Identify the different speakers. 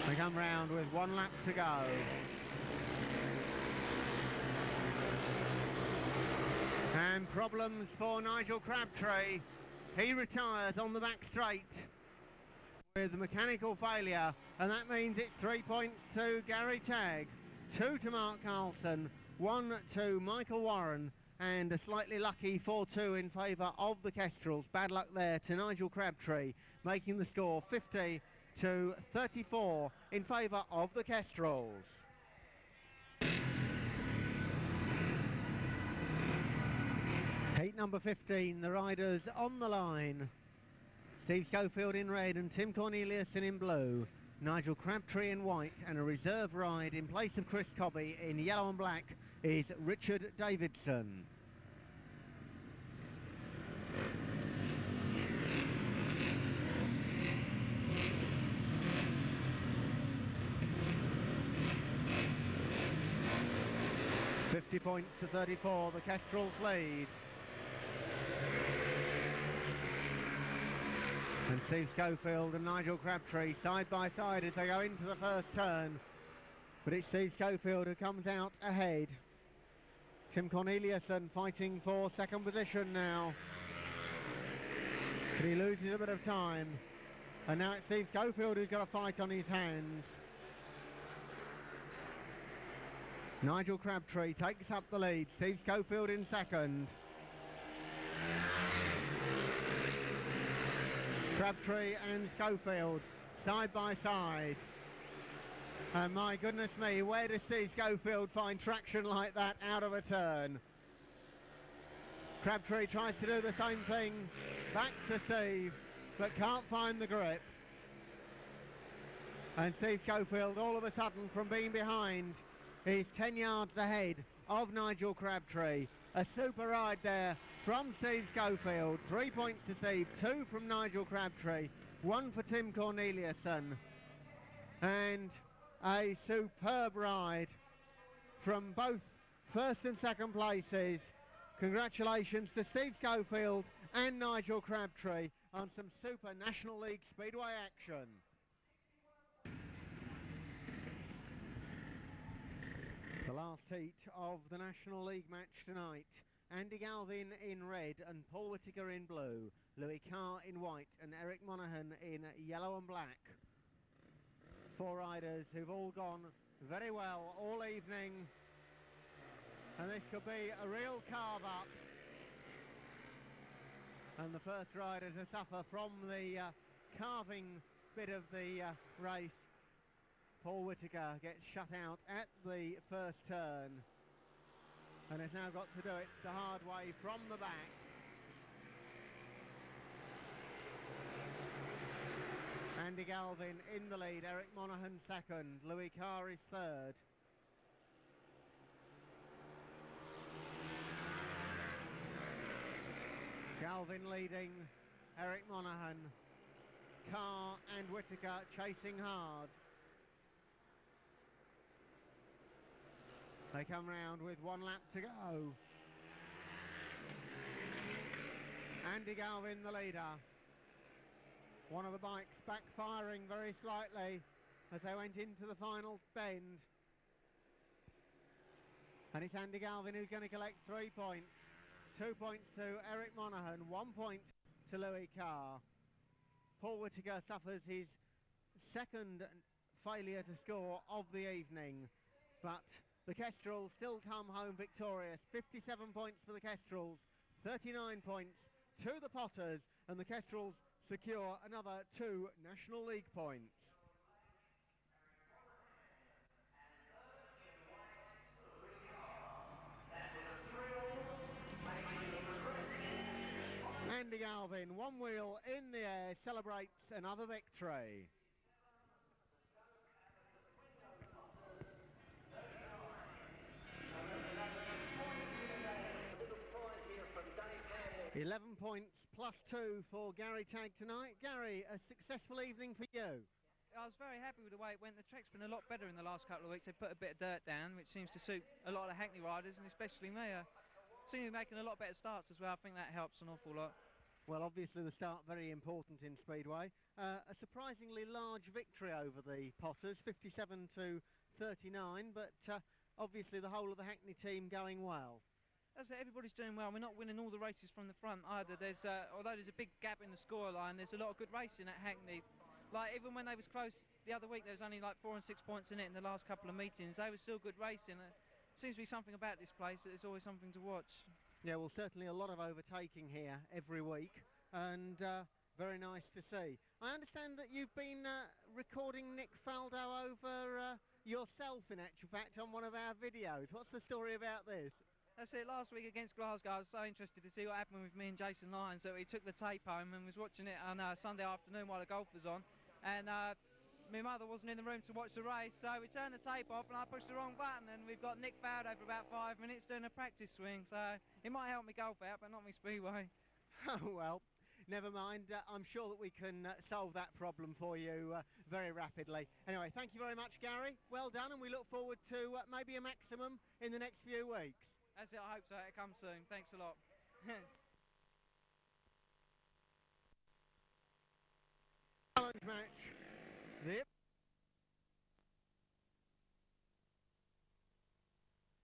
Speaker 1: They come round with 1 lap to go. And problems for Nigel Crabtree. He retires on the back straight with mechanical failure, and that means it's 3 points to Gary Tagg, 2 to Mark Carlson, 1 to Michael Warren, and a slightly lucky 4-2 in favour of the Kestrels. Bad luck there to Nigel Crabtree, making the score 50 to 34 in favour of the Kestrels. Heat number 15, the riders on the line. Steve Schofield in red and Tim Corneliuson in blue. Nigel Crabtree in white, and a reserve ride in place of Chris Cobby in yellow and black is Richard Davidson. $50 points to 34, the Kestrels lead. And Steve Schofield and Nigel Crabtree side by side as they go into the first turn. But it's Steve Schofield who comes out ahead. Tim Corneliuson fighting for second position now. But he loses a bit of time. And now it's Steve Schofield who's got a fight on his hands. Nigel Crabtree takes up the lead. Steve Schofield in second. Crabtree and Schofield side by side. And my goodness me, where does Steve Schofield find traction like that out of a turn? Crabtree tries to do the same thing back to Steve, but can't find the grip. And Steve Schofield all of a sudden from being behind is 10 yards ahead of Nigel Crabtree. A super ride there from Steve Schofield. 3 points to Steve, 2 from Nigel Crabtree, 1 for Tim Corneliuson. And a superb ride from both first and second places. Congratulations to Steve Schofield and Nigel Crabtree on some super National League Speedway action. The last heat of the National League match tonight. Andy Galvin in red and Paul Whittaker in blue. Louis Carr in white and Eric Monaghan in yellow and black. 4 riders who've all gone very well all evening. And this could be a real carve up. And the first rider to suffer from the carving bit of the race, Paul Whittaker, gets shut out at the first turn and has now got to do it the hard way from the back. Andy Galvin in the lead, Eric Monaghan second, Louis Carr is third. Galvin leading, Eric Monaghan, Carr and Whittaker chasing hard. They come round with 1 lap to go. Andy Galvin the leader. One of the bikes backfiring very slightly as they went into the final bend. And it's Andy Galvin who's going to collect 3 points. 2 points to Eric Monaghan, 1 point to Louis Carr. Paul Whittaker suffers his second failure to score of the evening, but the Kestrels still come home victorious. 57 points for the Kestrels, 39 points to the Potters, and the Kestrels secure another 2 National League points. Andy Galvin, 1 wheel in the air, celebrates another victory. $11 points plus 2 for Gary Tagg tonight. Gary, a successful evening for you.
Speaker 2: I was very happy with the way it went. The track's been a lot better in the last couple of weeks. They put a bit of dirt down, which seems to suit a lot of the Hackney riders, and especially me. Seem to be making a lot better starts as well. I think that helps an awful lot.
Speaker 1: Well, obviously the start very important in Speedway. A surprisingly large victory over the Potters, 57 to 39, but obviously the whole of the Hackney team going well.
Speaker 2: As I say, everybody's doing well. We're not winning all the races from the front either. Although there's a big gap in the scoreline, there's a lot of good racing at Hackney. Like, even when they was close the other week, there was only like 4 and 6 points in it in the last couple of meetings. They were still good racing. Seems to be something about this place that there's always something to watch.
Speaker 1: Yeah, well, certainly a lot of overtaking here every week, and very nice to see. I understand that you've been recording Nick Faldo over yourself, in actual fact, on one of our videos. What's the story about this?
Speaker 2: That's it. Last week against Glasgow, I was so interested to see what happened with me and Jason Lyons that we took the tape home and was watching it on Sunday afternoon while the golf was on. And my mother wasn't in the room to watch the race, so we turned the tape off and I pushed the wrong button, and we've got Nick Faldo for about 5 minutes doing a practice swing, so it might help me golf out, but not me speedway.
Speaker 1: Oh, well, never mind. I'm sure that we can solve that problem for you very rapidly. Anyway, thank you very much, Gary. Well done, and we look forward to maybe a maximum in the next few weeks.
Speaker 2: That's it. I hope so. It comes soon. Thanks a lot.